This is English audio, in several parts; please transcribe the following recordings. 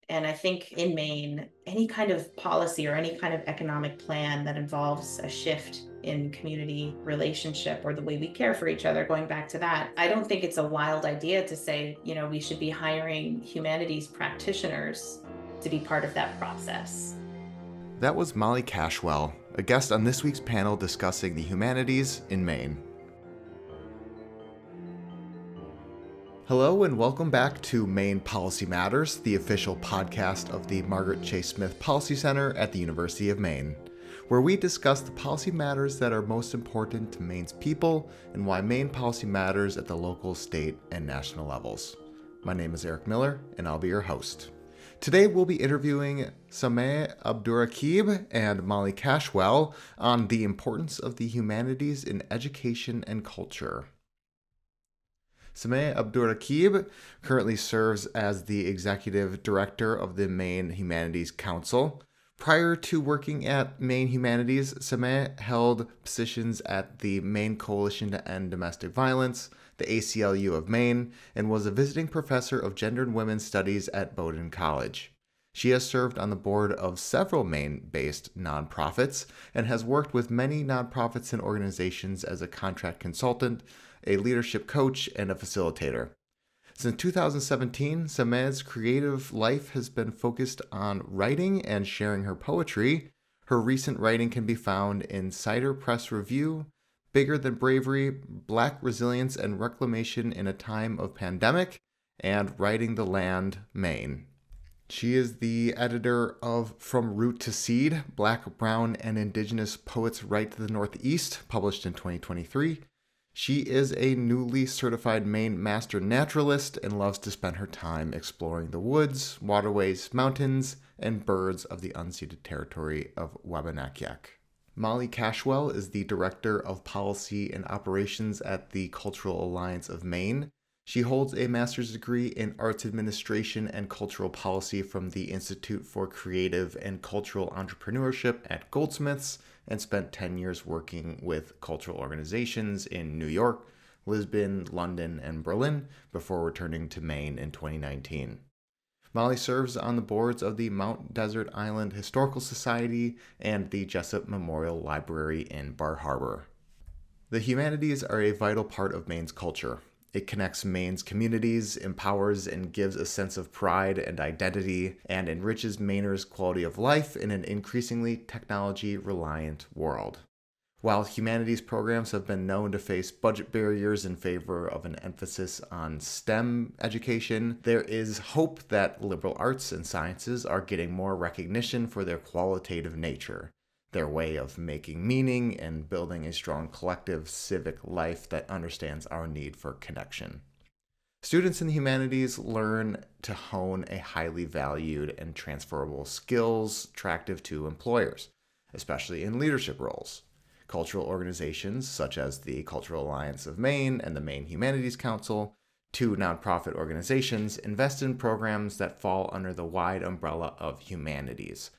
And I think in Maine, any kind of policy or any kind of economic plan that involves a shift in community relationship or the way we care for each other, going back to that, I don't think it's a wild idea to say, we should be hiring humanities practitioners to be part of that process. That was Mollie Cashwell, a guest on this week's panel discussing the humanities in Maine. Hello and welcome back to Maine Policy Matters, the official podcast of the Margaret Chase Smith Policy Center at the University of Maine, where we discuss the policy matters that are most important to Maine's people and why Maine policy matters at the local, state, and national levels. My name is Eric Miller, and I'll be your host. Today we'll be interviewing Samaa Abdurraqib and Mollie Cashwell on the importance of the humanities in education and culture. Samaa Abdurraqib currently serves as the executive director of the Maine Humanities Council. Prior to working at Maine Humanities, Samaa held positions at the Maine Coalition to End Domestic Violence, the ACLU of Maine, and was a visiting professor of gender and women's studies at Bowdoin College. She has served on the board of several Maine-based nonprofits and has worked with many nonprofits and organizations as a contract consultant, a leadership coach, and a facilitator. Since 2017, Samaa's creative life has been focused on writing and sharing her poetry. Her recent writing can be found in Cider Press Review, Bigger Than Bravery, Black Resilience and Reclamation in a Time of Pandemic, and Writing the Land, Maine. She is the editor of From Root to Seed, Black, Brown, and Indigenous Poets Write to the Northeast, published in 2023. She is a newly certified Maine Master Naturalist and loves to spend her time exploring the woods, waterways, mountains, and birds of the unceded territory of Wabanakyak. Mollie Cashwell is the Director of Policy and Operations at the Cultural Alliance of Maine. She holds a master's degree in Arts Administration and Cultural Policy from the Institute for Creative and Cultural Entrepreneurship at Goldsmiths and spent 10 years working with cultural organizations in New York, Lisbon, London, and Berlin before returning to Maine in 2019. Mollie serves on the boards of the Mount Desert Island Historical Society and the Jessup Memorial Library in Bar Harbor. The humanities are a vital part of Maine's culture. It connects Maine's communities, empowers and gives a sense of pride and identity, and enriches Mainers' quality of life in an increasingly technology-reliant world. While humanities programs have been known to face budget barriers in favor of an emphasis on STEM education, there is hope that liberal arts and sciences are getting more recognition for their qualitative nature, their way of making meaning and building a strong collective civic life that understands our need for connection. Students in the humanities learn to hone a highly valued and transferable skills attractive to employers, especially in leadership roles. Cultural organizations such as the Cultural Alliance of Maine and the Maine Humanities Council, two nonprofit organizations, invest in programs that fall under the wide umbrella of humanities,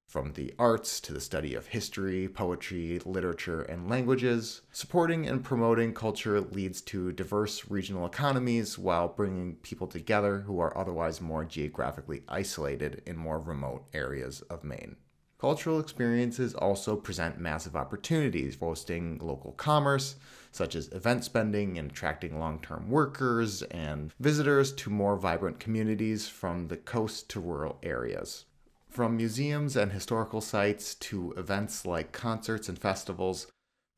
from the arts to the study of history, poetry, literature, and languages. Supporting and promoting culture leads to diverse regional economies while bringing people together who are otherwise more geographically isolated in more remote areas of Maine. Cultural experiences also present massive opportunities, boosting local commerce, such as event spending and attracting long-term workers and visitors to more vibrant communities from the coast to rural areas. From museums and historical sites to events like concerts and festivals,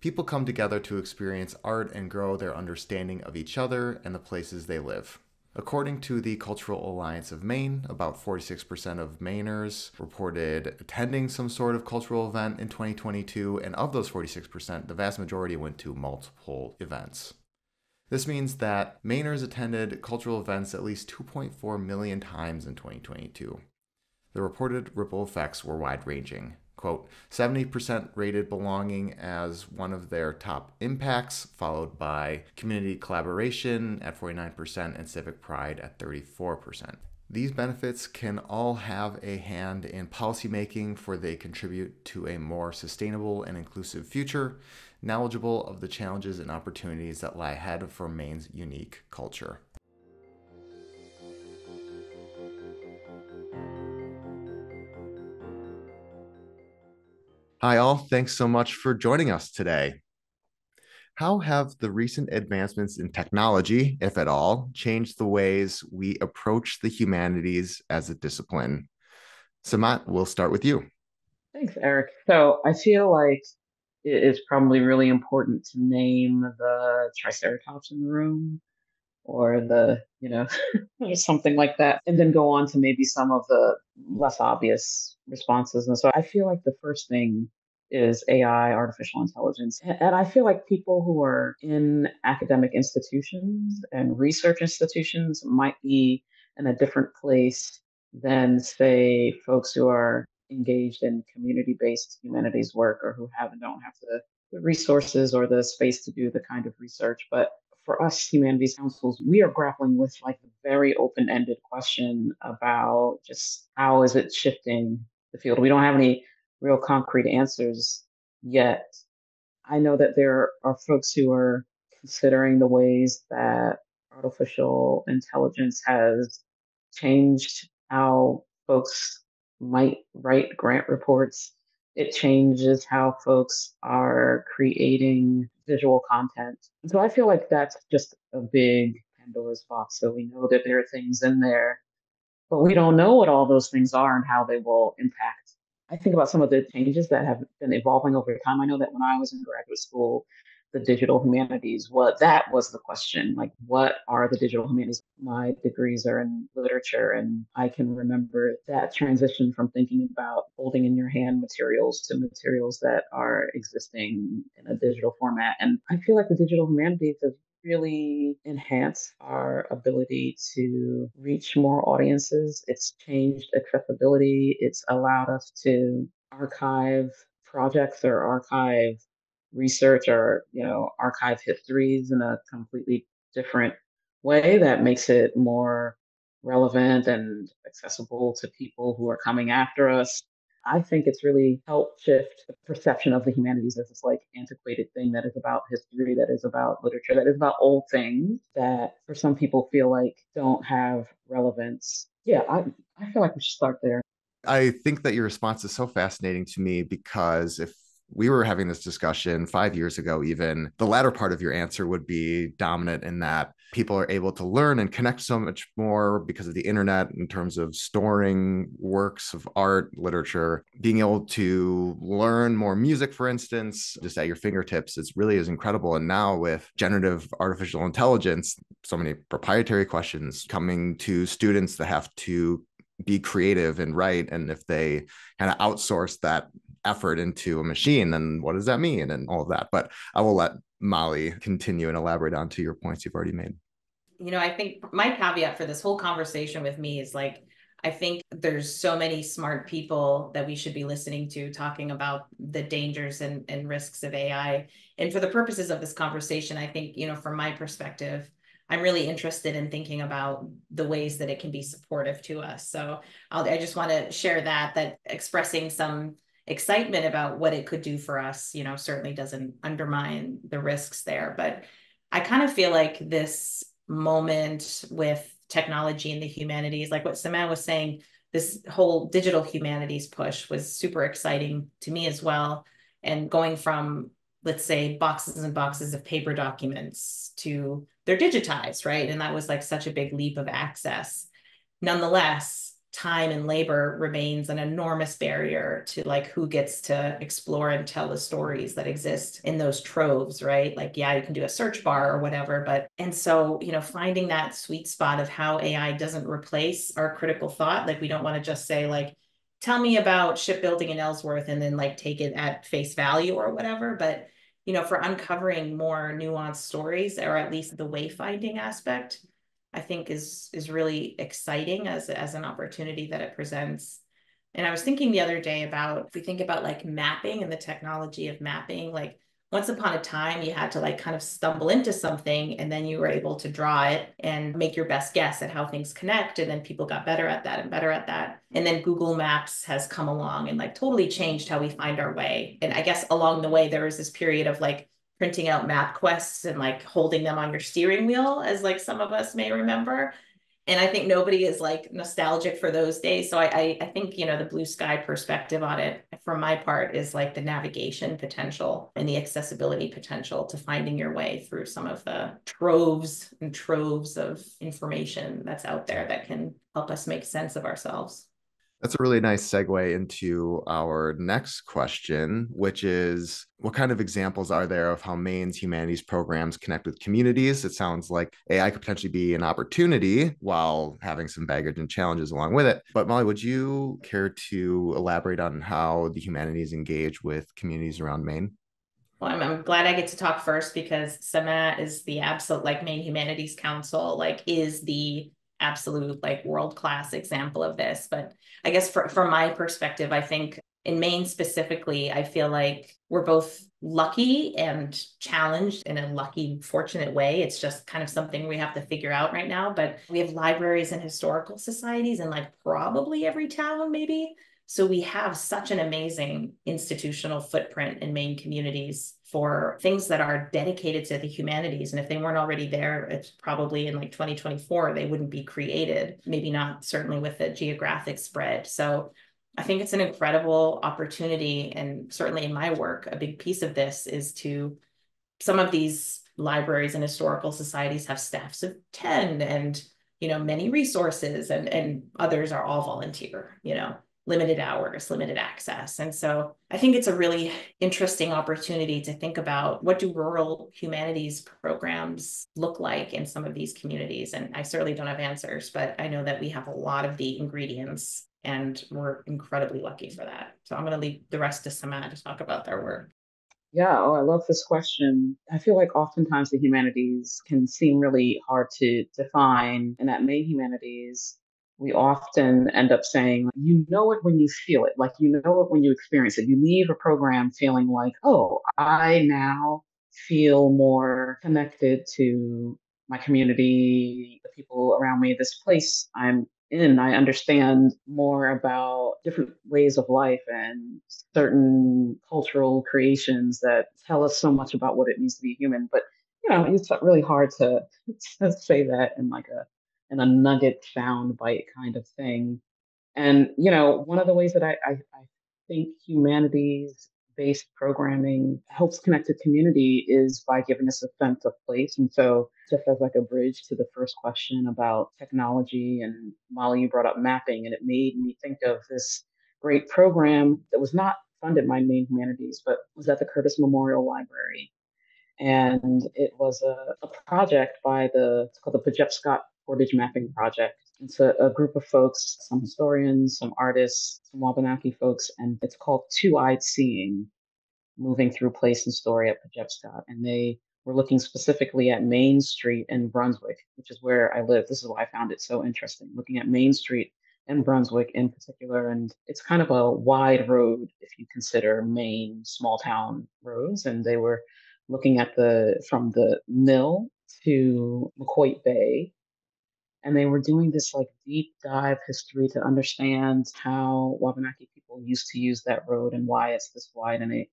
people come together to experience art and grow their understanding of each other and the places they live. According to the Cultural Alliance of Maine, about 46% of Mainers reported attending some sort of cultural event in 2022, and of those 46%, the vast majority went to multiple events. This means that Mainers attended cultural events at least 2.4 million times in 2022. The reported ripple effects were wide-ranging. Quote, 70% rated belonging as one of their top impacts, followed by community collaboration at 49% and civic pride at 34%. These benefits can all have a hand in policymaking, for they contribute to a more sustainable and inclusive future, knowledgeable of the challenges and opportunities that lie ahead for Maine's unique culture. Hi, all. Thanks so much for joining us today. How have the recent advancements in technology, if at all, changed the ways we approach the humanities as a discipline? Samat, we'll start with you. Thanks, Eric. So I feel like it is probably really important to name the Triceratops in the room or or something like that, and then go on to maybe some of the less obvious responses. And so I feel like the first thing is AI, artificial intelligence. And I feel like people who are in academic institutions and research institutions might be in a different place than, say, folks who are engaged in community based humanities work or who have and don't have the resources or the space to do the kind of research. But for us humanities councils, we are grappling with like a very open-ended question about just how is it shifting the field. We don't have any real concrete answers yet. I know that there are folks who are considering the ways that artificial intelligence has changed how folks might write grant reports. It changes how folks are creating visual content. And so I feel like that's just a big Pandora's box. So we know that there are things in there, but we don't know what all those things are and how they will impact. I think about some of the changes that have been evolving over time. I know that when I was in graduate school, the digital humanities, what that was the question, like what are the digital humanities? My degrees are in literature, and I can remember that transition from thinking about holding in your hand materials to materials that are existing in a digital format. And I feel like the digital humanities have really enhance our ability to reach more audiences. It's changed accessibility. It's allowed us to archive projects or archive research or, archive histories in a completely different way that makes it more relevant and accessible to people who are coming after us. I think it's really helped shift the perception of the humanities as this like antiquated thing that is about history, that is about literature, that is about old things that for some people feel like don't have relevance. Yeah, I feel like we should start there. I think that your response is so fascinating to me because if we were having this discussion 5 years ago, even the latter part of your answer would be dominant in that people are able to learn and connect so much more because of the internet in terms of storing works of art, literature, being able to learn more music, for instance, just at your fingertips. It really is incredible. And now with generative artificial intelligence, so many proprietary questions coming to students that have to be creative and write. And if they kind of outsource that effort into a machine, then what does that mean and all of that? But I will let Mollie continue and elaborate on to your points you've already made. I think my caveat for this whole conversation with me is like, I think there's so many smart people that we should be listening to talking about the dangers and risks of AI. And for the purposes of this conversation, I think, from my perspective, I'm really interested in thinking about the ways that it can be supportive to us. So I just want to share that expressing some excitement about what it could do for us, certainly doesn't undermine the risks there. But I kind of feel like this moment with technology and the humanities, like what Samaa was saying, this whole digital humanities push was super exciting to me as well. And going from, let's say, boxes and boxes of paper documents to they're digitized, right? And that was like such a big leap of access. Nonetheless, time and labor remains an enormous barrier to like who gets to explore and tell the stories that exist in those troves, right? Like, yeah, you can do a search bar or whatever, but and so, finding that sweet spot of how AI doesn't replace our critical thought. Like, we don't want to just say, like, tell me about shipbuilding in Ellsworth and then like take it at face value or whatever. But for uncovering more nuanced stories, or at least the wayfinding aspect, I think is really exciting as an opportunity that it presents. And I was thinking the other day about, if we think about like mapping and the technology of mapping, like once upon a time you had to like kind of stumble into something and then you were able to draw it and make your best guess at how things connect. And then people got better at that and better at that. And then Google Maps has come along and like totally changed how we find our way. And I guess along the way, there was this period of like printing out map quests and like holding them on your steering wheel, as like some of us may remember. And I think nobody is like nostalgic for those days. So I think, the blue sky perspective on it from my part is like the navigation potential and the accessibility potential to finding your way through some of the troves and troves of information that's out there that can help us make sense of ourselves. That's a really nice segue into our next question, which is what kind of examples are there of how Maine's humanities programs connect with communities? It sounds like AI could potentially be an opportunity while having some baggage and challenges along with it. But Molly, would you care to elaborate on how the humanities engage with communities around Maine? Well, I'm glad I get to talk first because Samaa is the absolute, like, Maine Humanities Council, like, is the absolute, like, world-class example of this. But I guess from my perspective, I think in Maine specifically, I feel like we're both lucky and challenged in a lucky, fortunate way. It's just kind of something we have to figure out right now. But we have libraries and historical societies in like probably every town, maybe. So we have such an amazing institutional footprint in Maine communities for things that are dedicated to the humanities. And if they weren't already there, it's probably in like 2024, they wouldn't be created, maybe not certainly with the geographic spread. So I think it's an incredible opportunity. And certainly in my work, a big piece of this is to some of these libraries and historical societies have staffs of 10 and many resources, and others are all volunteer, limited hours, limited access. And so I think it's a really interesting opportunity to think about what do rural humanities programs look like in some of these communities. And I certainly don't have answers, but I know that we have a lot of the ingredients and we're incredibly lucky for that. So I'm going to leave the rest to Samaa to talk about their work. Yeah, oh, I love this question. I feel like oftentimes the humanities can seem really hard to define. And at Maine Humanities, we often end up saying, you know it when you feel it, like you know it when you experience it. You leave a program feeling like, oh, I now feel more connected to my community, the people around me, this place I'm in. I understand more about different ways of life and certain cultural creations that tell us so much about what it means to be human. But it's really hard to say that in like a nugget sound bite kind of thing. And one of the ways that I think humanities based programming helps connect to community is by giving us a sense of place. And so just as like a bridge to the first question about technology, and Molly, you brought up mapping, and it made me think of this great program that was not funded by Maine Humanities, but was at the Curtis Memorial Library. And it was a project by it's called the Scott Portage Mapping Project. It's a group of folks, some historians, some artists, some Wabanaki folks, and it's called Two-Eyed Seeing, moving through place and story at Scott. And they were looking specifically at Main Street in Brunswick, which is where I live. This is why I found it so interesting, looking at Main Street in Brunswick in particular. And it's kind of a wide road if you consider Maine small town roads. And they were looking at from the mill to McCoy Bay, and they were doing this like deep dive history to understand how Wabanaki people used to use that road and why it's this wide. And it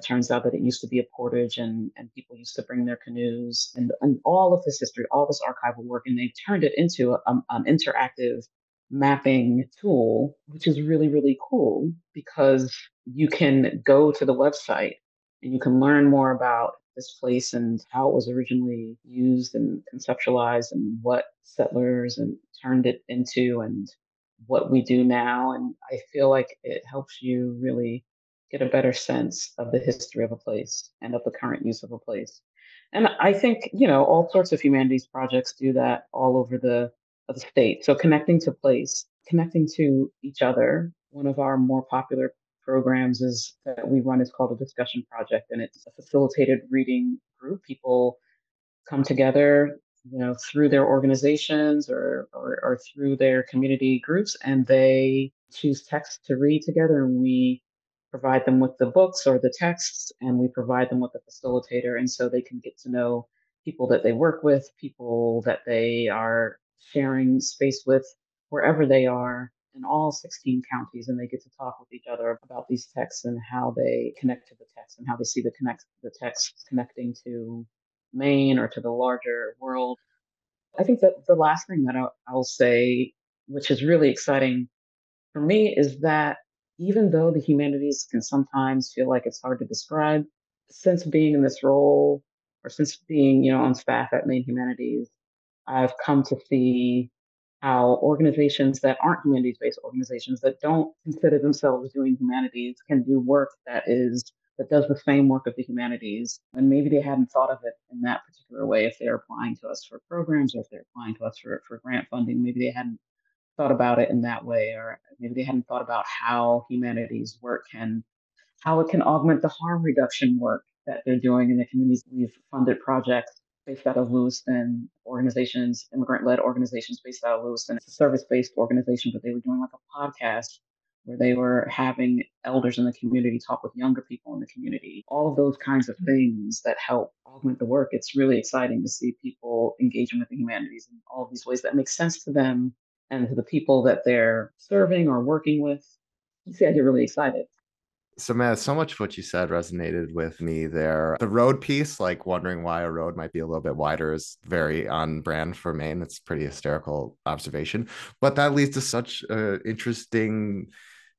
turns out that it used to be a portage, and people used to bring their canoes, and all of this history, all this archival work, and they turned it into an interactive mapping tool, which is really, really cool because you can go to the website and you can learn more about this place and how it was originally used and conceptualized and what settlers and turned it into and what we do now. And I feel like it helps you really get a better sense of the history of a place and of the current use of a place. And I think, all sorts of humanities projects do that all over the state. So connecting to place, connecting to each other. One of our more popular programs is that we run is called a discussion project, and it's a facilitated reading group. People come together, through their organizations or through their community groups, and they choose texts to read together, and we provide them with the books or the texts, and we provide them with a facilitator, and so they can get to know people that they work with, people that they are sharing space with wherever they are in all 16 counties, and they get to talk with each other about these texts and how they connect to the text and how they see the text connecting to Maine or to the larger world. I think that the last thing that I'll say, which is really exciting for me, is that even though the humanities can sometimes feel like it's hard to describe, since being in this role or since being, on staff at Maine Humanities, I've come to see how organizations that aren't humanities based organizations that don't consider themselves doing humanities can do work that does the same work of the humanities. And maybe they hadn't thought of it in that particular way if they're applying to us for programs or if they're applying to us for grant funding. Maybe they hadn't thought about it in that way, or maybe they hadn't thought about how humanities work can how it can augment the harm reduction work that they're doing in the communities. We've funded projects based out of Lewiston, organizations, immigrant-led organizations based out of Lewiston. It's a service-based organization, but they were doing like a podcast where they were having elders in the community talk with younger people in the community. All of those kinds of things that help augment the work. It's really exciting to see people engaging with the humanities in all of these ways that make sense to them and to the people that they're serving or working with. You see, I get really excited. So, man, so much of what you said resonated with me there. The road piece, like wondering why a road might be a little bit wider, is very on brand for Maine. It's a pretty hysterical observation. But that leads to such an interesting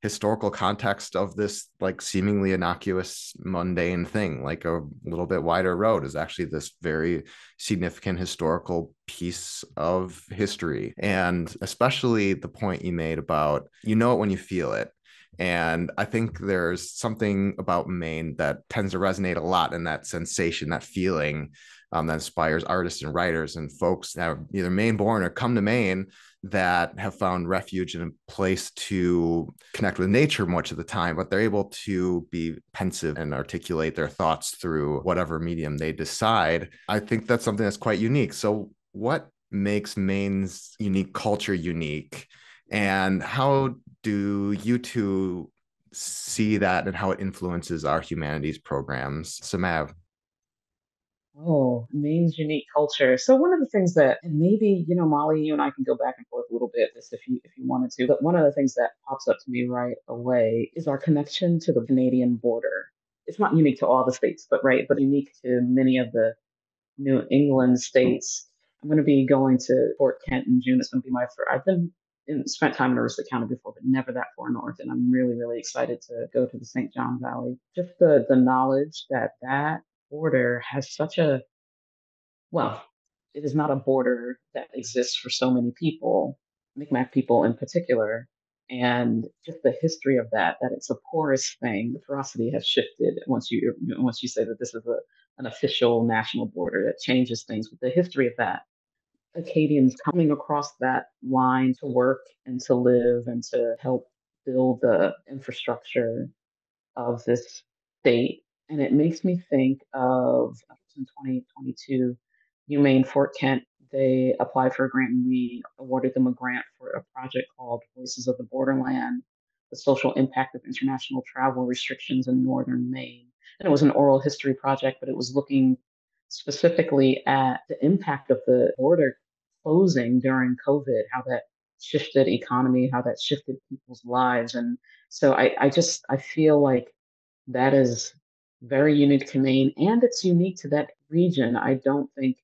historical context of this like seemingly innocuous mundane thing. Like a little bit wider road is actually this very significant historical piece of history. And especially the point you made about you know it when you feel it. And I think there's something about Maine that tends to resonate a lot in that sensation, that feeling that inspires artists and writers and folks that are either Maine born or come to Maine that have found refuge in a place to connect with nature much of the time, but they're able to be pensive and articulate their thoughts through whatever medium they decide. I think that's something that's quite unique. So, what makes Maine's unique culture unique? And how do you two see that and how it influences our humanities programs? Samaa. Oh, Maine's unique culture. So one of the things that, and maybe, Molly, you and I can go back and forth a little bit this if you wanted to, but one of the things that pops up to me right away is our connection to the Canadian border. It's not unique to all the states, but unique to many of the New England states. I'm going to be going to Fort Kent in June. It's going to be my first. Spent time in Aroostook County before, but never that far north. And I'm really, really excited to go to the St. John Valley. Just the knowledge that border has such a well, it is not a border that exists for so many people, Mi'kmaq people in particular, and just the history of that it's a porous thing. The porosity has shifted once you say that this is an official national border that changes things. But the history of that, Acadians coming across that line to work and to live and to help build the infrastructure of this state. And it makes me think of in 2022, UMaine Fort Kent, they applied for a grant and we awarded them a grant for a project called Voices of the Borderland, the social impact of international travel restrictions in northern Maine. And it was an oral history project, but it was looking specifically at the impact of the border closing during COVID, how that shifted economy, how that shifted people's lives. And so I feel like that is very unique to Maine and it's unique to that region. I don't think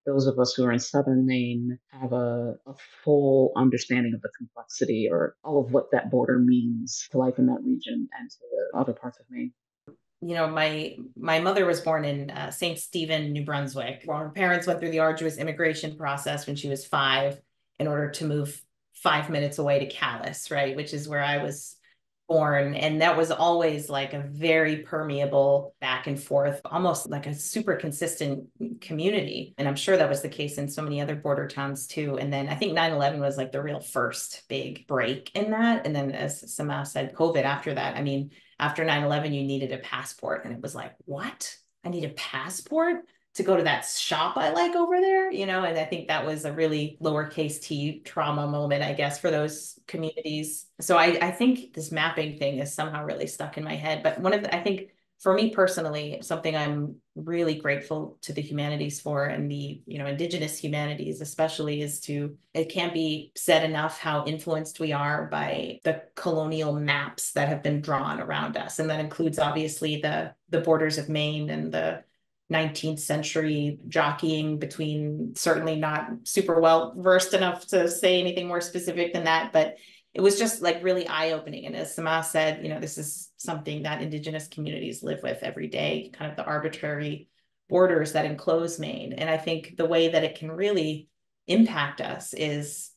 those of us who are in southern Maine have a full understanding of the complexity or all of what that border means to life in that region and to other parts of Maine. My mother was born in St. Stephen, New Brunswick. Well, her parents went through the arduous immigration process when she was 5 in order to move 5 minutes away to Calais, right, which is where I was born. And that was always like a very permeable back and forth, almost like a super consistent community. And I'm sure that was the case in so many other border towns too. And then I think 9/11 was like the real first big break in that. And then as Samaa said, COVID after that. I mean, after 9/11, you needed a passport. And it was like, what? I need a passport to go to that shop I like over there, and I think that was a really lowercase t trauma moment, I guess, for those communities. So I think this mapping thing is somehow really stuck in my head. But I think for me personally, something I'm really grateful to the humanities for and the, Indigenous humanities, especially it can't be said enough how influenced we are by the colonial maps that have been drawn around us. And that includes obviously the borders of Maine and the 19th century jockeying between, certainly not super well versed enough to say anything more specific than that, but it was just like really eye-opening. And as Samaa said, this is something that Indigenous communities live with every day, kind of the arbitrary borders that enclose Maine. And I think the way that it can really impact us is,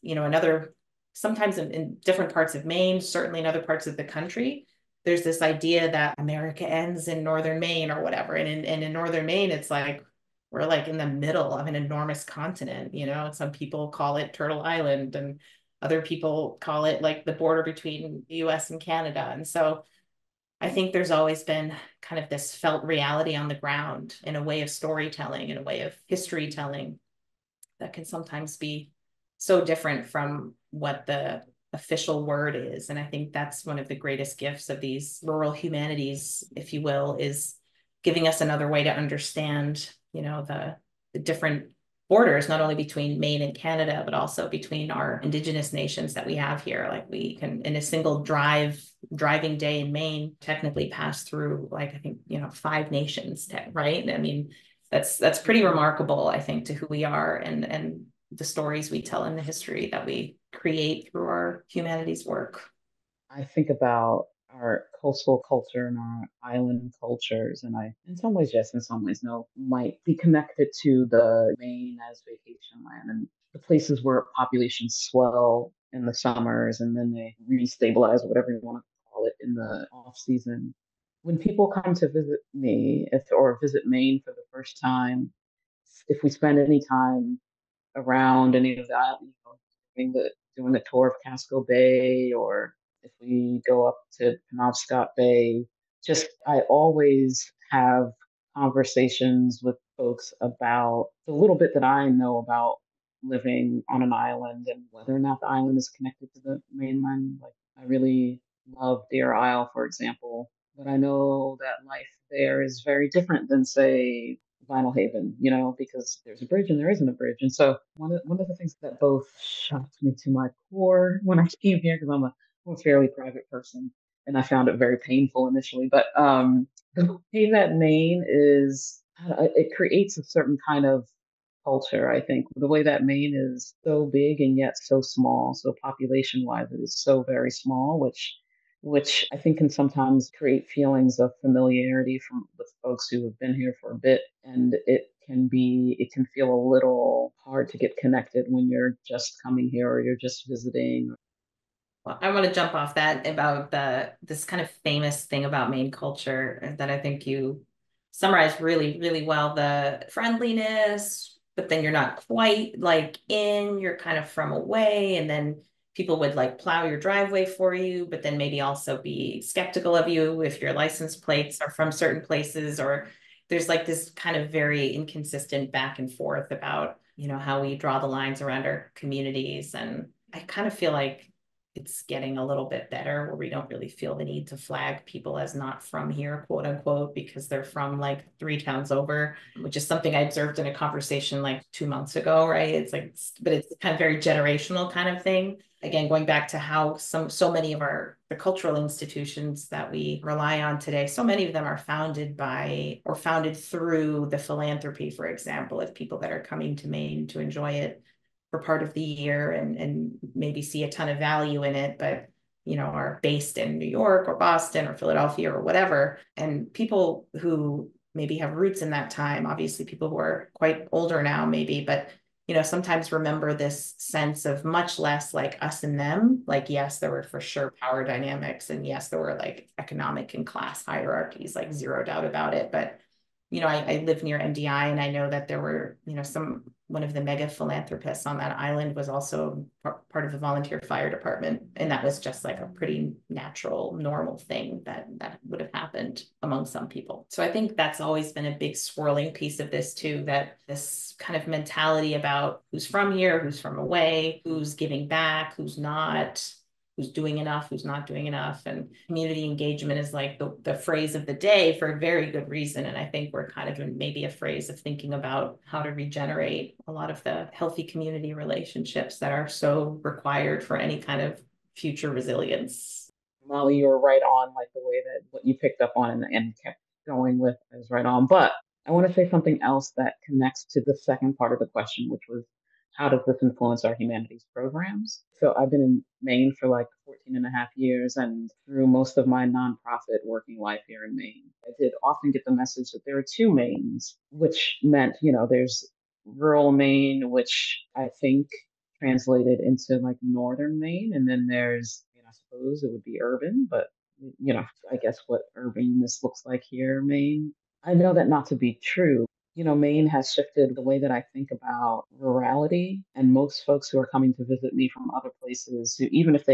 sometimes in different parts of Maine, certainly in other parts of the country, there's this idea that America ends in northern Maine or whatever. And in northern Maine, it's like we're like in the middle of an enormous continent. Some people call it Turtle Island, and other people call it like the border between the US and Canada. And so I think there's always been kind of this felt reality on the ground in a way of storytelling, in a way of history telling, that can sometimes be so different from what the official word is. And I think that's one of the greatest gifts of these rural humanities, if you will, is giving us another way to understand, the different borders, not only between Maine and Canada, but also between our Indigenous nations that we have here. Like we can, in a single driving day in Maine, technically pass through, like, I think, 5 nations, right? I mean, that's pretty remarkable, I think, to who we are and the stories we tell and the history that we create through our humanities work. I think about our coastal culture and our island cultures, and in some ways, yes, in some ways, no, might be connected to the Maine as vacation land and the places where populations swell in the summers and then they restabilize, whatever you want to call it, in the off season. When people come to visit me, or visit Maine for the first time, if we spend any time around any of that, doing the tour of Casco Bay, or if we go up to Penobscot Bay, just I always have conversations with folks about the little bit that I know about living on an island and whether or not the island is connected to the mainland. Like I really love Deer Isle, for example, but I know that life there is very different than, say, Vinyl Haven, because there's a bridge and there isn't a bridge. And so one of the things that both shocked me to my core when I came here, because I'm a fairly private person, and I found it very painful initially. But the way that Maine is, it creates a certain kind of culture. I think the way that Maine is so big and yet so small, so population wise, it is so very small, which I think can sometimes create feelings of familiarity from with folks who have been here for a bit, and it can feel a little hard to get connected when you're just coming here or you're just visiting. Well, I want to jump off that about this kind of famous thing about Maine culture that I think you summarized really, really well. The friendliness, but then you're not quite like you're kind of from away, and then people would like plow your driveway for you, but then maybe also be skeptical of you if your license plates are from certain places, or there's like this kind of very inconsistent back and forth about, how we draw the lines around our communities. And I kind of feel like it's getting a little bit better where we don't really feel the need to flag people as not from here, quote unquote, because they're from like 3 towns over, which is something I observed in a conversation like 2 months ago, right? It's like, but it's kind of very generational kind of thing. Again, going back to how so many of the cultural institutions that we rely on today, so many of them are founded by or founded through the philanthropy, for example, of people that are coming to Maine to enjoy it for part of the year and maybe see a ton of value in it, but are based in New York or Boston or Philadelphia or whatever. And people who maybe have roots in that time, obviously people who are quite older now, maybe, but sometimes remember this sense of much less like us and them. Like, yes, there were for sure power dynamics, and yes, there were like economic and class hierarchies, like zero doubt about it. But I live near MDI, and I know that there were, one of the mega philanthropists on that island was also part of the volunteer fire department. And that was just like a pretty natural, normal thing that would have happened among some people. So I think that's always been a big swirling piece of this too, that this kind of mentality about who's from here, who's from away, who's giving back, who's not, who's doing enough, who's not doing enough. And community engagement is like the phrase of the day for a very good reason. And I think we're kind of in maybe a phrase of thinking about how to regenerate a lot of the healthy community relationships that are so required for any kind of future resilience. Molly, you were right on, like the way that what you picked up on and kept going with is right on. But I want to say something else that connects to the second part of the question, which was how does this influence our humanities programs? So I've been in Maine for like 14 and a half years, and through most of my nonprofit working life here in Maine, I did often get the message that there are two Maines, which meant, there's rural Maine, which I think translated into like northern Maine, and then there's, I suppose it would be urban, but I guess what urbanness looks like here, Maine. I know that not to be true. Maine has shifted the way that I think about rurality, and most folks who are coming to visit me from other places, who even if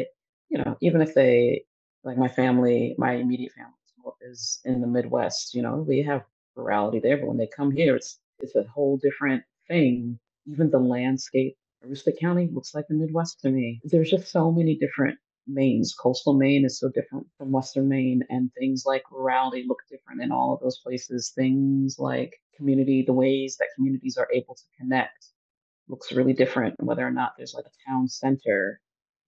they, like my family, my immediate family is in the Midwest, we have rurality there, but when they come here, it's a whole different thing. Even the landscape, Aroostook County looks like the Midwest to me. There's just so many different Maines. Coastal Maine is so different from Western Maine, and things like rurality look different in all of those places. Things like community, the ways that communities are able to connect looks really different, and whether or not there's like a town center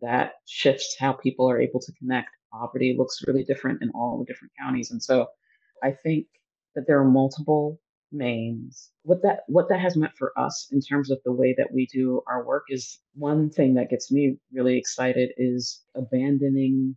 that shifts how people are able to connect. Poverty looks really different in all the different counties. And so I think that there are multiple Maines. What that has meant for us in terms of the way that we do our work is one thing that gets me really excited is abandoning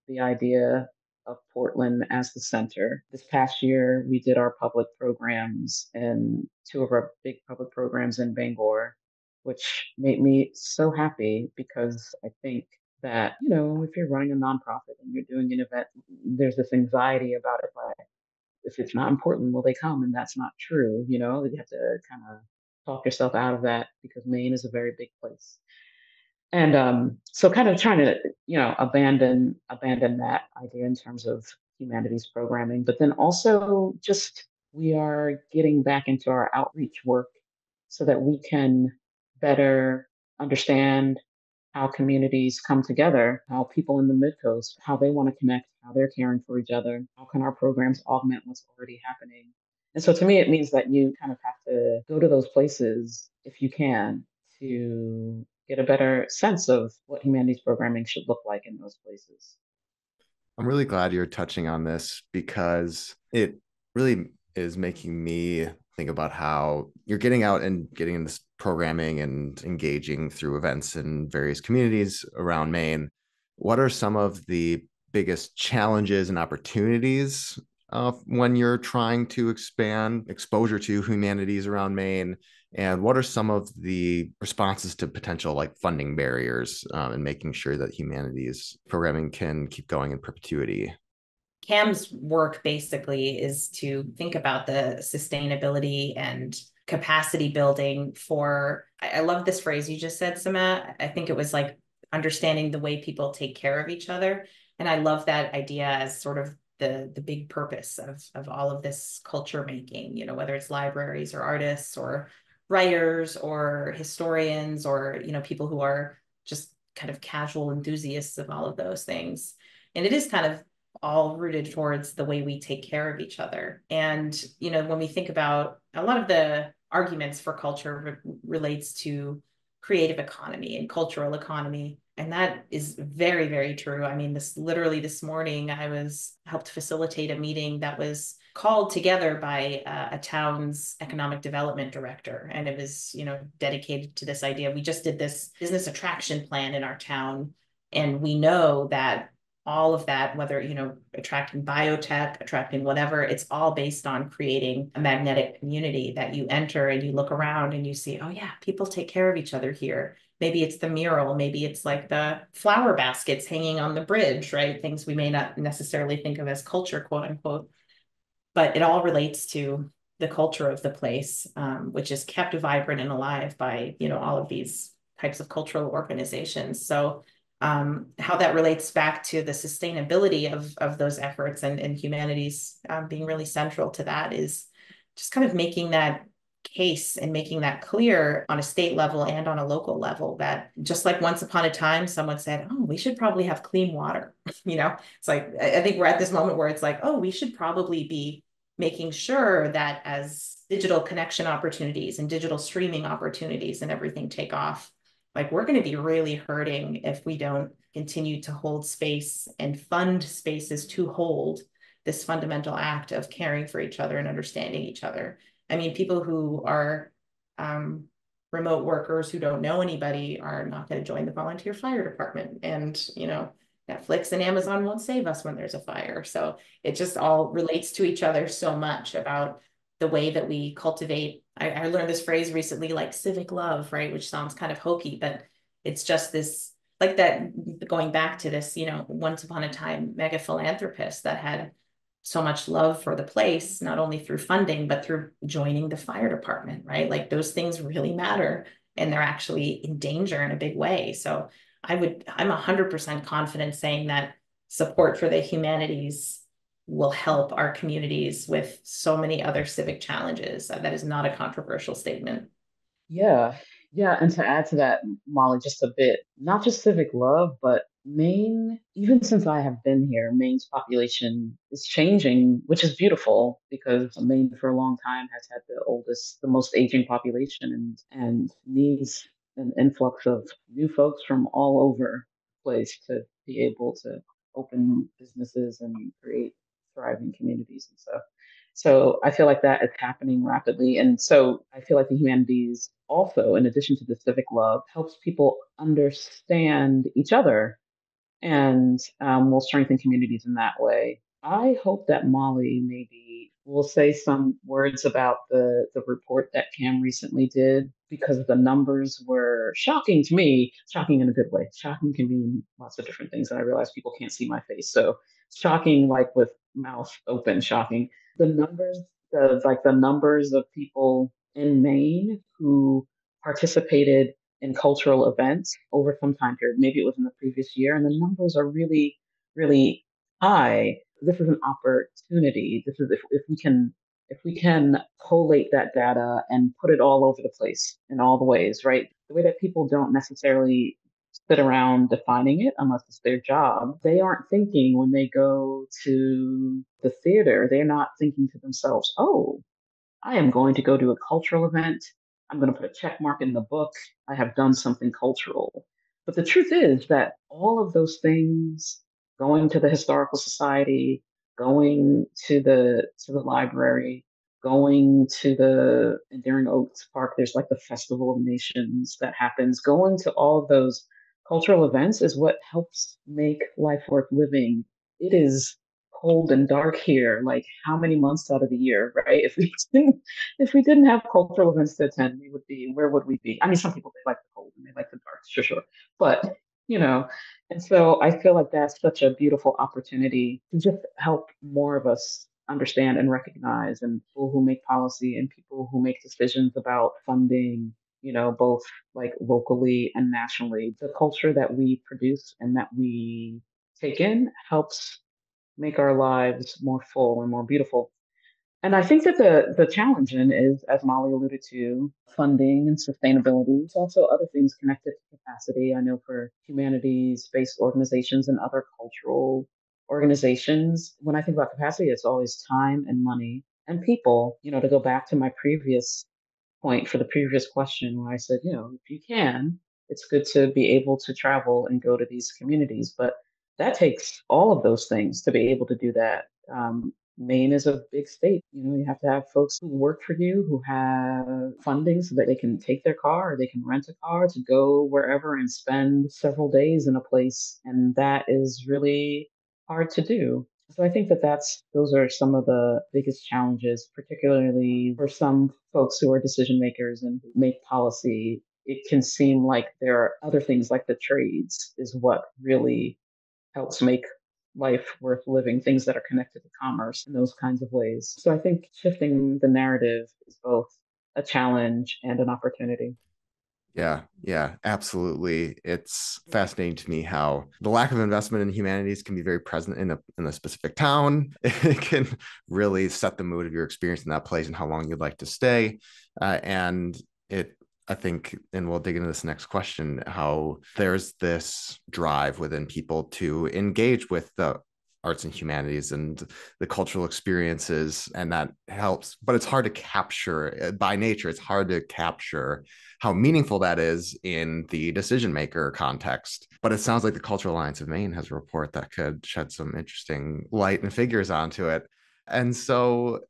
the idea of Portland as the center. This past year, we did our public programs and two of our big public programs in Bangor, which made me so happy because I think that, if you're running a nonprofit and you're doing an event, there's this anxiety about it. But if it's not in Portland, will they come? And that's not true. You have to kind of talk yourself out of that because Maine is a very big place. And so kind of trying to, abandon that idea in terms of humanities programming, but then also just we are getting back into our outreach work so that we can better understand how communities come together, how people in the Midcoast, how they want to connect, how they're caring for each other, how can our programs augment what's already happening. And so to me, it means that you kind of have to go to those places if you can to get a better sense of what humanities programming should look like in those places. I'm really glad you're touching on this because it really is making me think about how you're getting out and getting in this programming and engaging through events in various communities around Maine. What are some of the biggest challenges and opportunities when you're trying to expand exposure to humanities around Maine? And what are some of the responses to potential like funding barriers and making sure that humanities programming can keep going in perpetuity? Cam's work basically is to think about the sustainability and capacity building for, I love this phrase you just said, Samaa. I think it was like understanding the way people take care of each other. And I love that idea as sort of the big purpose of all of this culture making, whether it's libraries or artists or writers or historians or, people who are just kind of casual enthusiasts of all of those things. And it is kind of all rooted towards the way we take care of each other. And, when we think about a lot of the arguments for culture relates to creative economy and cultural economy. And that is very, very true. I mean, this morning, I was helped facilitate a meeting that was called together by a town's economic development director. And it was, dedicated to this idea. We just did this business attraction plan in our town. And we know that all of that, whether, attracting biotech, attracting whatever, it's all based on creating a magnetic community that you enter and you look around and you see, oh yeah, people take care of each other here. Maybe it's the mural, maybe it's like the flower baskets hanging on the bridge, right? Things we may not necessarily think of as culture, quote unquote, but it all relates to the culture of the place, which is kept vibrant and alive by, all of these types of cultural organizations. So how that relates back to the sustainability of those efforts and humanities being really central to that is just kind of making that case and making that clear on a state level and on a local level that just like once upon a time someone said, oh, we should probably have clean water. It's like I think we're at this moment where it's like, oh, we should probably be making sure that as digital connection opportunities and digital streaming opportunities and everything take off, like we're going to be really hurting if we don't continue to hold space and fund spaces to hold this fundamental act of caring for each other and understanding each other. I mean, people who are remote workers who don't know anybody are not going to join the volunteer fire department. And, you know, Netflix and Amazon won't save us when there's a fire. So it just all relates to each other so much about the way that we cultivate. I learned this phrase recently, like civic love, right? Which sounds kind of hokey, but it's just this, like that, going back to this, you know, once upon a time mega philanthropist that had so much love for the place, not only through funding, but through joining the fire department, right? Like those things really matter and they're actually in danger in a big way. So I'm 100% confident saying that support for the humanities will help our communities with so many other civic challenges. That is not a controversial statement. Yeah, yeah, and to add to that, Molly, just a bit, not just civic love, but Maine, even since I have been here, Maine's population is changing, which is beautiful because Maine for a long time has had the most aging population and needs an influx of new folks from all over the place to be able to open businesses and create thriving communities and stuff. So I feel like that is happening rapidly. And so I feel like the humanities also, in addition to the civic love, helps people understand each other and will strengthen communities in that way. I hope that Molly maybe will say some words about the report that Cam recently did because the numbers were shocking to me, shocking in a good way. Shocking can mean lots of different things, and I realize people can't see my face. So shocking, like with mouth open, shocking. The numbers, the numbers of people in Maine who participated in cultural events over some time period. Maybe it was in the previous year, and the numbers are really, really high. This is an opportunity. This is if we can collate that data and put it all over the place in all the ways, right? The way that people don't necessarily sit around defining it unless it's their job. They aren't thinking when they go to the theater, they're not thinking to themselves, oh, I am going to go to a cultural event. I'm going to put a check mark in the book. I have done something cultural. But the truth is that all of those things, going to the historical society, going to the library, going to the Enduring Oaks Park, there's like the Festival of Nations that happens. Going to all of those cultural events is what helps make life worth living. It is cold and dark here, like how many months out of the year, right? If we didn't have cultural events to attend, we would be where would we be? I mean, some people they like the cold and they like the dark, sure. But you know, and so I feel like that's such a beautiful opportunity to just help more of us understand and recognize and people who make policy and people who make decisions about funding, both like locally and nationally. The culture that we produce and that we take in helps make our lives more full and more beautiful. And I think that the challenge in is, as Molly alluded to, funding and sustainability. There's also other things connected to capacity. I know for humanities-based organizations and other cultural organizations, when I think about capacity, it's always time and money and people. To go back to my previous point for the previous question where I said, if you can, it's good to be able to travel and go to these communities. But that takes all of those things to be able to do that. Maine is a big state. You have to have folks who work for you, who have funding so that they can take their car or they can rent a car to go wherever and spend several days in a place. And that is really hard to do. So I think that those are some of the biggest challenges, particularly for some folks who are decision makers and who make policy. It can seem like there are other things like the trades is what really helps make life worth living, things that are connected to commerce in those kinds of ways. So I think shifting the narrative is both a challenge and an opportunity. Yeah, absolutely. It's fascinating to me how the lack of investment in humanities can be very present in a specific town. It can really set the mood of your experience in that place and how long you'd like to stay. I think, and we'll dig into this next question, how there's this drive within people to engage with the arts and humanities and the cultural experiences, and that helps. But it's hard to capture by nature. It's hard to capture how meaningful that is in the decision maker context. But it sounds like the Cultural Alliance of Maine has a report that could shed some interesting light and figures onto it. And so,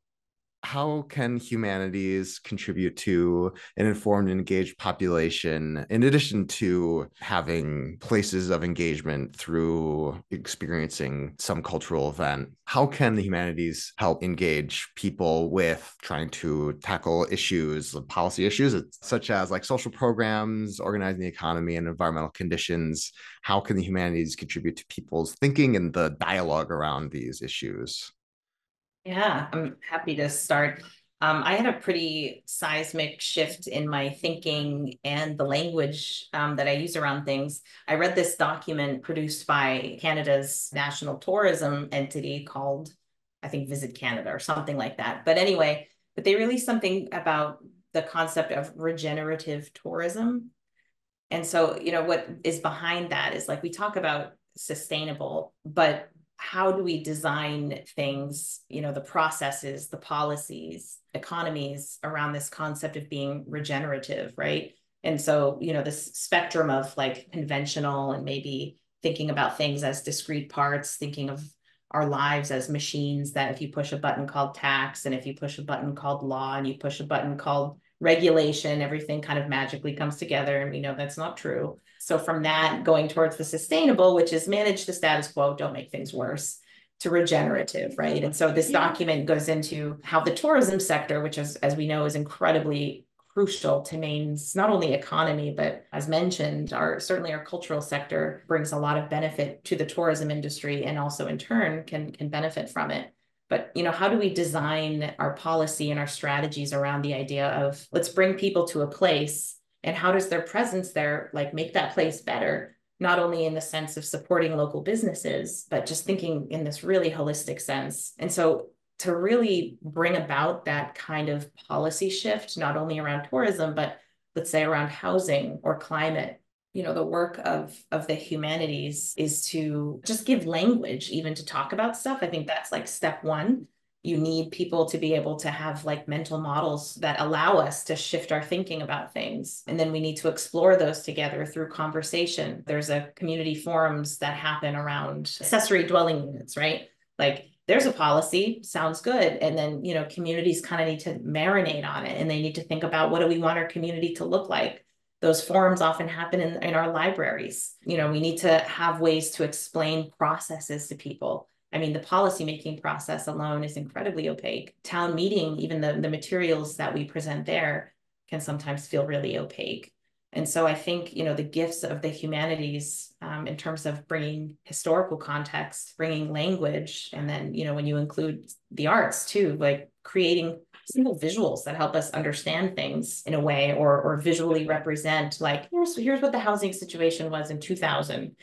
how can humanities contribute to an informed and engaged population in addition to having places of engagement through experiencing some cultural event? How can the humanities help engage people with trying to tackle issues, policy issues, such as like social programs, organizing the economy, and environmental conditions? How can the humanities contribute to people's thinking and the dialogue around these issues? Yeah, I'm happy to start. I had a pretty seismic shift in my thinking and the language that I use around things. I read this document produced by Canada's national tourism entity called, I think, Visit Canada or something like that. But anyway, but they released something about the concept of regenerative tourism. And so, what is behind that is like we talk about sustainable, but how do we design things, the processes, the policies, economies around this concept of being regenerative, right? And so, this spectrum of like conventional and maybe thinking about things as discrete parts, thinking of our lives as machines that if you push a button called tax and if you push a button called law and you push a button called regulation, everything kind of magically comes together. And we know that's not true. So from that, going towards the sustainable, which is manage the status quo, don't make things worse, to regenerative, right? And so this document goes into how the tourism sector, which is, as we know, is incredibly crucial to Maine's not only economy, but as mentioned, certainly our cultural sector brings a lot of benefit to the tourism industry and also in turn can benefit from it. But how do we design our policy and our strategies around the idea of let's bring people to a place and how does their presence there like make that place better? Not only in the sense of supporting local businesses, but just thinking in this really holistic sense. And so to really bring about that kind of policy shift, not only around tourism, but let's say around housing or climate, the work of the humanities is to just give language even to talk about stuff. I think that's like step one. You need people to be able to have like mental models that allow us to shift our thinking about things. And then we need to explore those together through conversation. There's a community forums that happen around accessory dwelling units, right? Like there's a policy, sounds good. And then, communities kind of need to marinate on it and they need to think about what do we want our community to look like. Those forums often happen in our libraries. We need to have ways to explain processes to people. I mean, the policymaking process alone is incredibly opaque. Town meeting, even the materials that we present there can sometimes feel really opaque. And so I think, the gifts of the humanities in terms of bringing historical context, bringing language, and then, when you include the arts too, like creating simple visuals that help us understand things in a way or visually represent like, here's what the housing situation was in 2000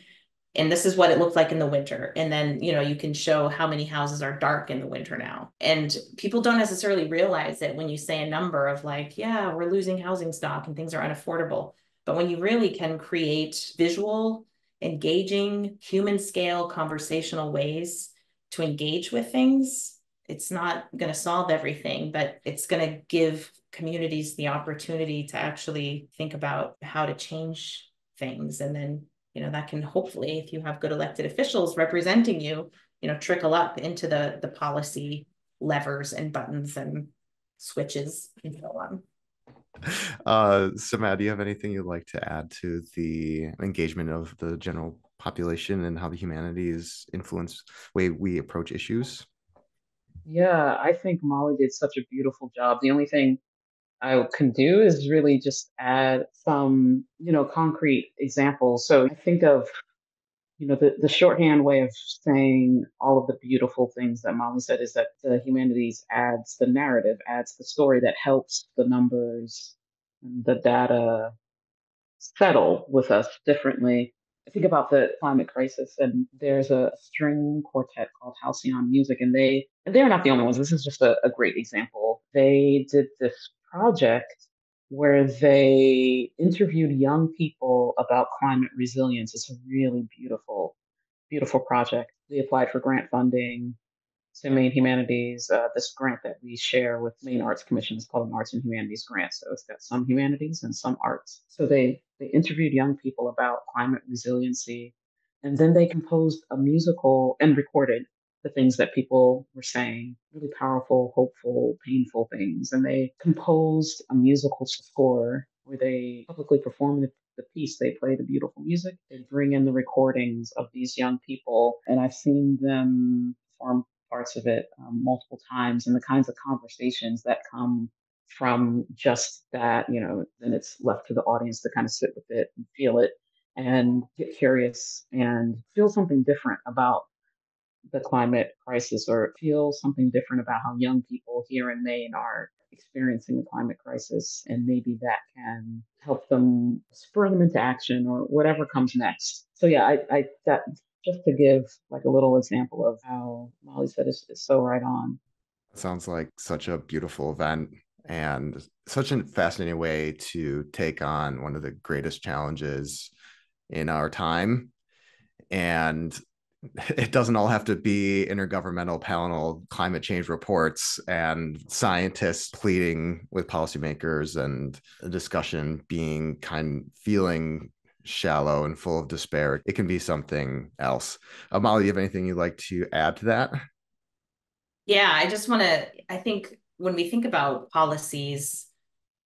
and this is what it looked like in the winter. And then, you can show how many houses are dark in the winter now. And people don't necessarily realize that when you say a number of like, yeah, we're losing housing stock and things are unaffordable. But when you really can create visual, engaging, human scale, conversational ways to engage with things, it's not going to solve everything, but it's going to give communities the opportunity to actually think about how to change things. And then that can hopefully, if you have good elected officials representing you, trickle up into the policy levers and buttons and switches and so on. Samaa, do you have anything you'd like to add to the engagement of the general population and how the humanities influence way we approach issues? Yeah, I think Molly did such a beautiful job. The only thing I can do is really just add some, concrete examples. So I think of, the shorthand way of saying all of the beautiful things that Molly said is that the humanities adds the narrative, adds the story that helps the numbers and the data settle with us differently. I think about the climate crisis, and there's a string quartet called Halcyon Music, and they're not the only ones. This is just a great example. They did this project where they interviewed young people about climate resilience. It's really beautiful. beautiful project. We applied for grant funding to Maine Humanities. This grant that we share with Maine Arts Commission is called an Arts and Humanities grant. So it's got some humanities and some arts. So they interviewed young people about climate resiliency, and then they composed a musical and recorded the things that people were saying, really powerful, hopeful, painful things. And they composed a musical score where they publicly performed the piece. They play the beautiful music. They bring in the recordings of these young people, and I've seen them perform parts of it multiple times, and the kinds of conversations that come from just that, then it's left to the audience to kind of sit with it and feel it and get curious and feel something different about the climate crisis, or feel something different about how young people here in Maine are experiencing the climate crisis. And maybe that can help them, spur them into action or whatever comes next. So yeah, that just to give like a little example of how Molly said is so right on. Sounds like such a beautiful event and such a fascinating way to take on one of the greatest challenges in our time. And it doesn't all have to be intergovernmental panel climate change reports and scientists pleading with policymakers and a discussion being feeling shallow and full of despair. It can be something else. Molly, do you have anything you'd like to add to that? Yeah, I just want to, I think when we think about policies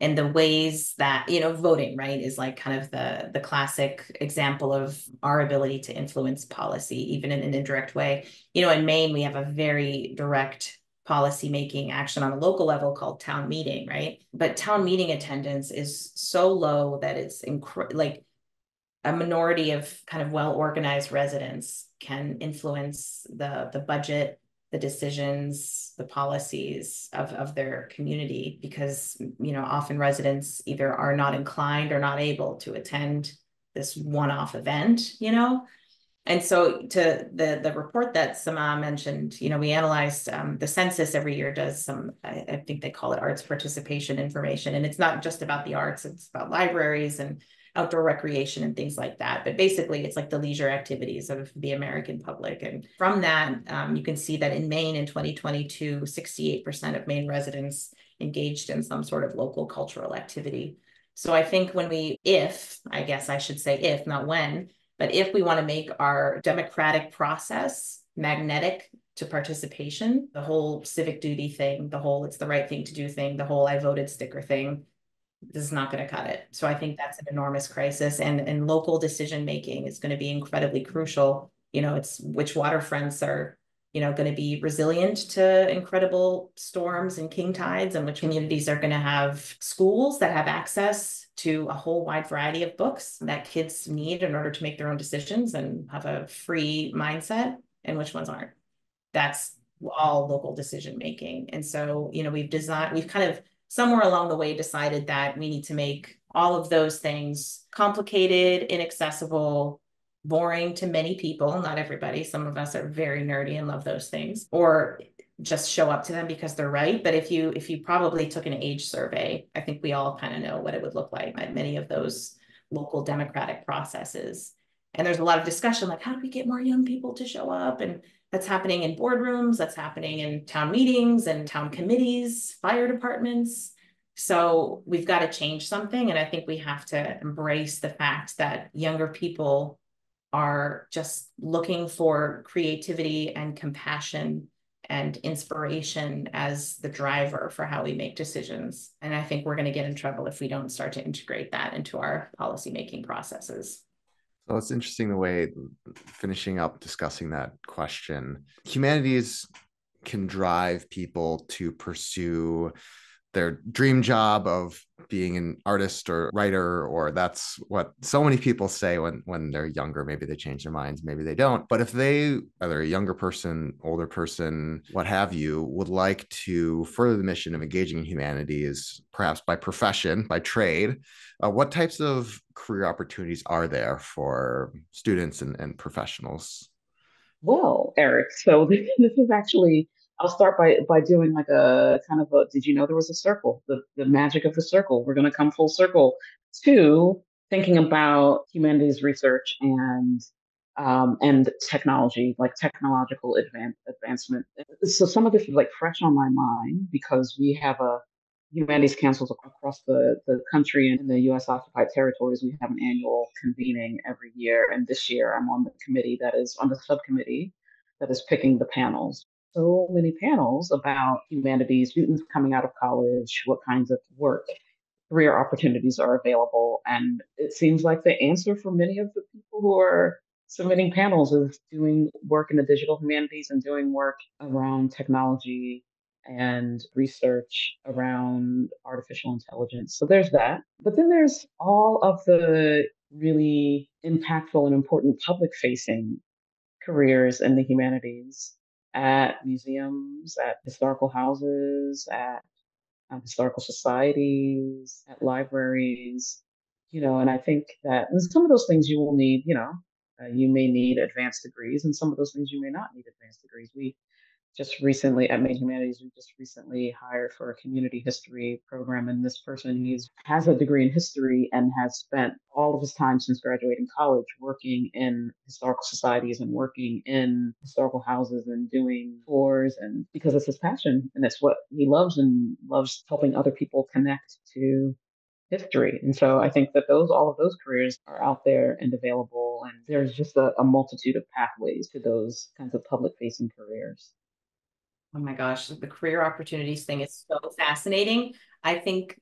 and the ways that, voting, right, is like kind of the classic example of our ability to influence policy, even in an indirect way. In Maine, we have a very direct policy making action on a local level called town meeting, right? But town meeting attendance is so low that it's like a minority of kind of well-organized residents can influence the budget, the decisions, the policies of their community, because often residents either are not inclined or not able to attend this one-off event. And so to the report that Samaa mentioned, we analyzed the census every year does some, I think they call it arts participation information. And it's not just about the arts, it's about libraries and outdoor recreation and things like that. But basically, it's like the leisure activities of the American public. And from that, you can see that in Maine in 2022, 68% of Maine residents engaged in some sort of local cultural activity. So I think if, I guess I should say if, not when, but if we want to make our democratic process magnetic to participation, the whole civic duty thing, the whole it's the right thing to do thing, the whole I voted sticker thing, this is not going to cut it. So I think that's an enormous crisis. And local decision making is going to be incredibly crucial. It's which waterfronts are going to be resilient to incredible storms and king tides, and which communities are going to have schools that have access to a whole wide variety of books that kids need in order to make their own decisions and have a free mindset, and which ones aren't. That's all local decision making. And so, we've kind of somewhere along the way decided that we need to make all of those things complicated, inaccessible, boring to many people, not everybody. Some of us are very nerdy and love those things, or just show up to them because they're right. But if you probably took an age survey, I think we all kind of know what it would look like at many of those local democratic processes. And there's a lot of discussion like, how do we get more young people to show up? And that's happening in boardrooms, that's happening in town meetings and town committees, fire departments. So we've got to change something. And I think we have to embrace the fact that younger people are just looking for creativity and compassion and inspiration as the driver for how we make decisions. And I think we're going to get in trouble if we don't start to integrate that into our policymaking processes. So it's interesting the way, finishing up discussing that question, humanities can drive people to pursue their dream job of being an artist or writer, or that's what so many people say when they're younger. Maybe they change their minds, maybe they don't. But if they, either a younger person, older person, what have you, would like to further the mission of engaging in humanities, perhaps by profession, by trade, what types of career opportunities are there for students and professionals? Well, Eric, so this is actually, I'll start by doing like a kind of a, did you know there was a circle? The magic of the circle. We're going to come full circle to thinking about humanities research and and technology, like technological advancement. So some of this is like fresh on my mind because we have a humanities councils across the country and in the U.S. occupied territories. We have an annual convening every year, and this year I'm on the committee that is on the subcommittee that is picking the panels. So many panels about humanities, students coming out of college, what kinds of work career opportunities are available. And it seems like the answer for many of the people who are submitting panels is doing work in the digital humanities and doing work around technology and research around artificial intelligence. So there's that. But then there's all of the really impactful and important public facing careers in the humanities at museums, at historical houses, at historical societies, at libraries, and I think that and some of those things you will need, you may need advanced degrees, and some of those things you may not need advanced degrees. We just recently at Maine Humanities, we just recently hired for a community history program, and this person has a degree in history and has spent all of his time since graduating college working in historical societies and working in historical houses and doing tours, and because it's his passion and it's what he loves and loves helping other people connect to history. And so I think that all of those careers are out there and available, and there's just a multitude of pathways to those kinds of public facing careers. Oh my gosh, the career opportunities thing is so fascinating. I think,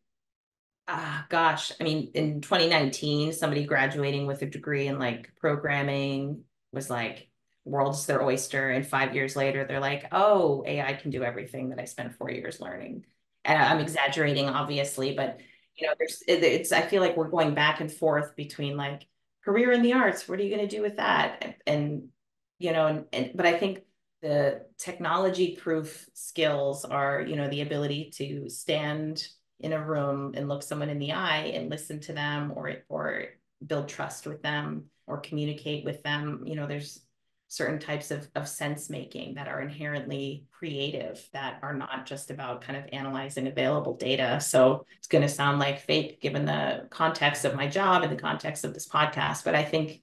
gosh, I mean, in 2019, somebody graduating with a degree in like programming was like, world's their oyster. And 5 years later, they're like, oh, AI can do everything that I spent 4 years learning. And I'm exaggerating, obviously, but I feel like we're going back and forth between like career in the arts. What are you going to do with that? But I think the technology proof skills are, the ability to stand in a room and look someone in the eye and listen to them, or build trust with them or communicate with them. There's certain types of sense making that are inherently creative, that are not just about kind of analyzing available data. So it's going to sound like fake given the context of my job and the context of this podcast, but I think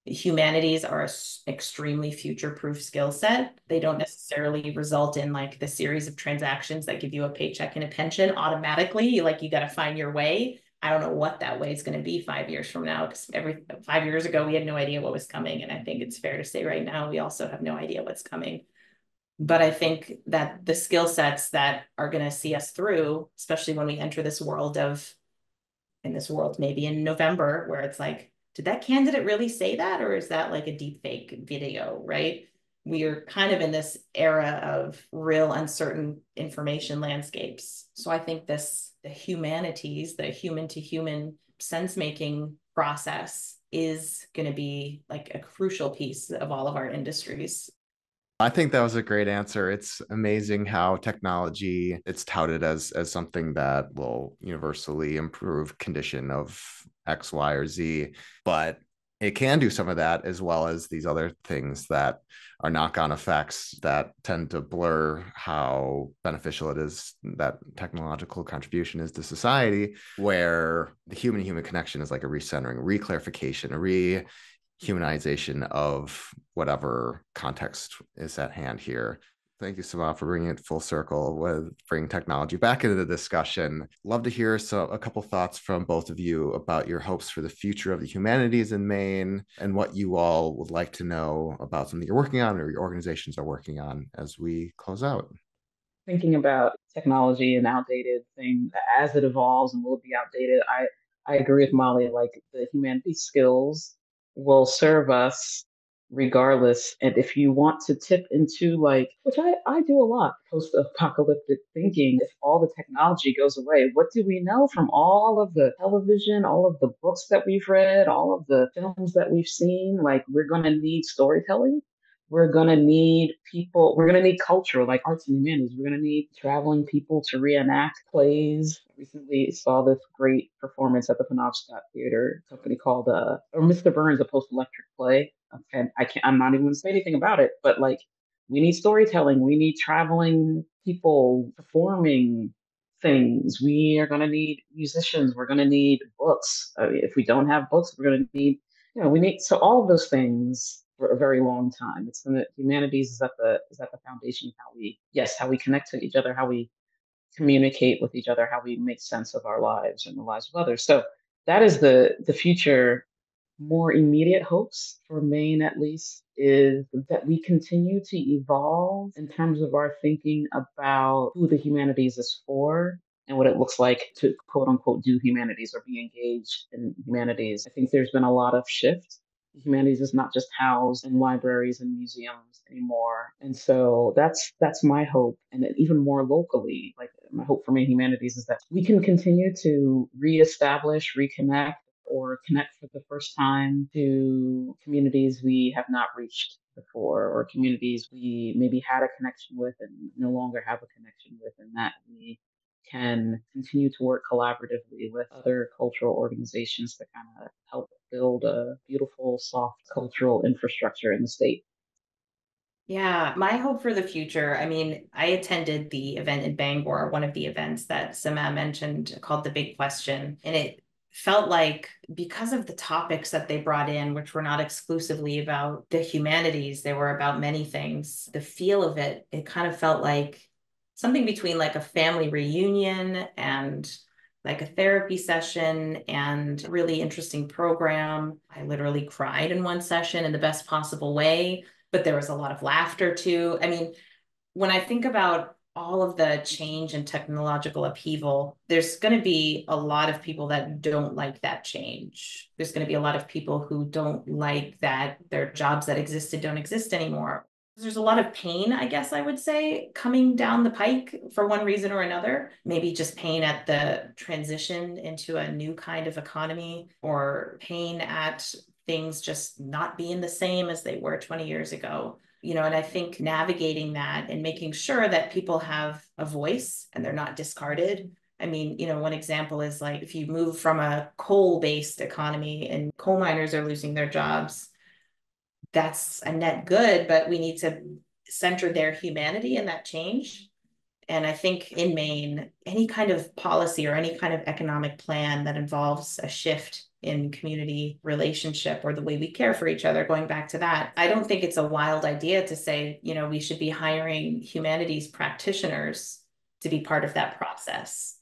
humanities are an extremely future-proof skill set. They don't necessarily result in like the series of transactions that give you a paycheck and a pension automatically. You got to find your way. I don't know what that way is going to be 5 years from now, because every 5 years ago we had no idea what was coming, and I think it's fair to say right now we also have no idea what's coming. But I think that the skill sets that are going to see us through, especially when we enter this world maybe in November, where it's like, did that candidate really say that? Or is that like a deep fake video, right? We are kind of in this era of real uncertain information landscapes. So I think the humanities, the human to human sense making process is going to be like a crucial piece of all of our industries. I think that was a great answer. It's amazing how technology it's touted as something that will universally improve condition of X, Y, or Z, but it can do some of that as well as these other things that are knock-on effects that tend to blur how beneficial it is that technological contribution is to society, where the human-human connection is like a recentering, reclarification, humanization of whatever context is at hand here. Thank you, Samaa, for bringing it full circle with bringing technology back into the discussion. Love to hear a couple thoughts from both of you about your hopes for the future of the humanities in Maine and what you all would like to know about something you're working on or your organizations are working on as we close out. Thinking about technology and outdated things as it evolves and will it be outdated, I agree with Molly. Like the humanities skills will serve us regardless. And if you want to tip into like, which I do a lot, post-apocalyptic thinking, if all the technology goes away, what do we know from all of the television, all of the books that we've read, all of the films that we've seen? Like we're going to need storytelling. We're going to need people, we're going to need culture like arts and humanities. We're going to need traveling people to reenact plays. Recently saw this great performance at the Penobscot Theater company called, or Mr. Burns, a post-electric play. And I'm not even going to say anything about it, but like we need storytelling. We need traveling people performing things. We are going to need musicians. We're going to need books. I mean, if we don't have books, we're going to need, we need, so all of those things for a very long time. It's in the humanities is at the foundation of how we connect to each other, how we communicate with each other, how we make sense of our lives and the lives of others. So that is the future. More immediate hopes for Maine, at least, is that we continue to evolve in terms of our thinking about who the humanities is for and what it looks like to quote unquote do humanities or be engaged in humanities. I think there's been a lot of shift. Humanities is not just housed in libraries and museums anymore. And so that's my hope. And then even more locally, like my hope for Maine Humanities is that we can continue to reestablish, reconnect, or connect for the first time to communities we have not reached before, or communities we maybe had a connection with and no longer have a connection with, and that we can continue to work collaboratively with other cultural organizations to kind of help build a beautiful, soft cultural infrastructure in the state. Yeah, my hope for the future. I mean, I attended the event in Bangor, one of the events that Samaa mentioned called The Big Question. And it felt like because of the topics that they brought in, which were not exclusively about the humanities, they were about many things. The feel of it, it kind of felt like something between like a family reunion and like a therapy session and a really interesting program. I literally cried in one session in the best possible way, but there was a lot of laughter too. I mean, when I think about all of the change and technological upheaval, there's going to be a lot of people that don't like that change. There's going to be a lot of people who don't like that their jobs that existed don't exist anymore. There's a lot of pain, I guess I would say, coming down the pike for one reason or another. Maybe just pain at the transition into a new kind of economy, or pain at things just not being the same as they were 20 years ago. And I think navigating that and making sure that people have a voice and they're not discarded. I mean, one example is like if you move from a coal-based economy and coal miners are losing their jobs, that's a net good, but we need to center their humanity in that change. And I think in Maine, any kind of policy or any kind of economic plan that involves a shift in community relationship or the way we care for each other, going back to that, I don't think it's a wild idea to say, we should be hiring humanities practitioners to be part of that process.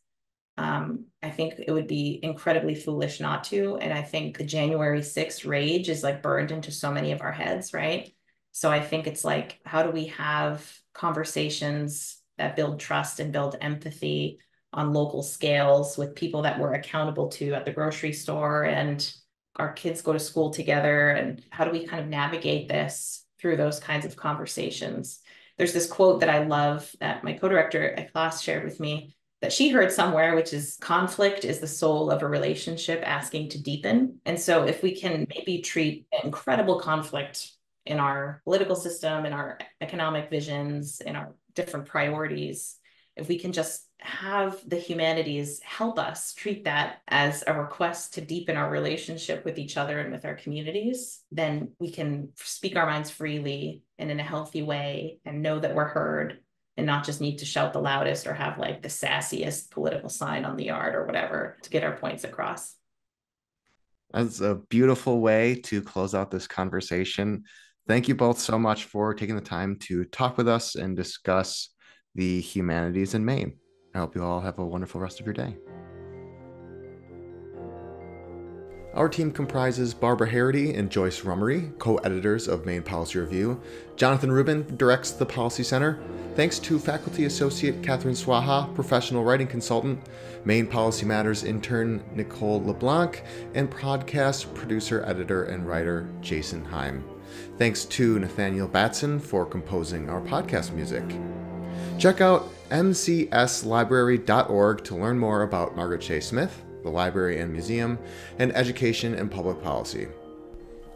I think it would be incredibly foolish not to. And I think the January 6th rage is like burned into so many of our heads, right? So I think it's like, how do we have conversations that build trust and build empathy on local scales with people that we're accountable to at the grocery store, and our kids go to school together? And how do we kind of navigate this through those kinds of conversations? There's this quote that I love that my co-director at class shared with me that she heard somewhere, which is conflict is the soul of a relationship asking to deepen. And so if we can maybe treat incredible conflict in our political system, in our economic visions, in our different priorities, if we can just have the humanities help us treat that as a request to deepen our relationship with each other and with our communities, then we can speak our minds freely and in a healthy way and know that we're heard, and not just need to shout the loudest or have like the sassiest political sign on the yard or whatever to get our points across. That's a beautiful way to close out this conversation. Thank you both so much for taking the time to talk with us and discuss the humanities in Maine. I hope you all have a wonderful rest of your day. Our team comprises Barbara Harity and Joyce Rummery, co-editors of Maine Policy Review. Jonathan Rubin directs the Policy Center. Thanks to Faculty Associate Catherine Swaha, Professional Writing Consultant, Maine Policy Matters intern Nicole LeBlanc, and podcast producer, editor, and writer Jason Heim. Thanks to Nathaniel Batson for composing our podcast music. Check out mcslibrary.org to learn more about Margaret Shea Smith, the library and museum, and education and public policy.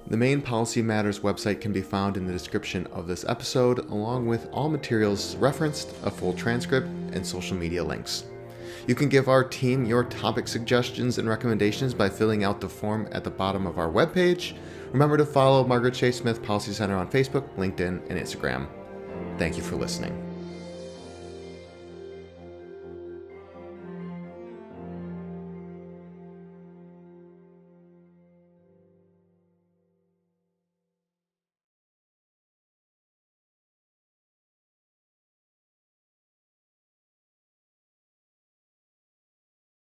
The Maine Policy Matters website can be found in the description of this episode, along with all materials referenced, a full transcript, and social media links. You can give our team your topic suggestions and recommendations by filling out the form at the bottom of our webpage. Remember to follow Margaret Shea Smith Policy Center on Facebook, LinkedIn, and Instagram. Thank you for listening.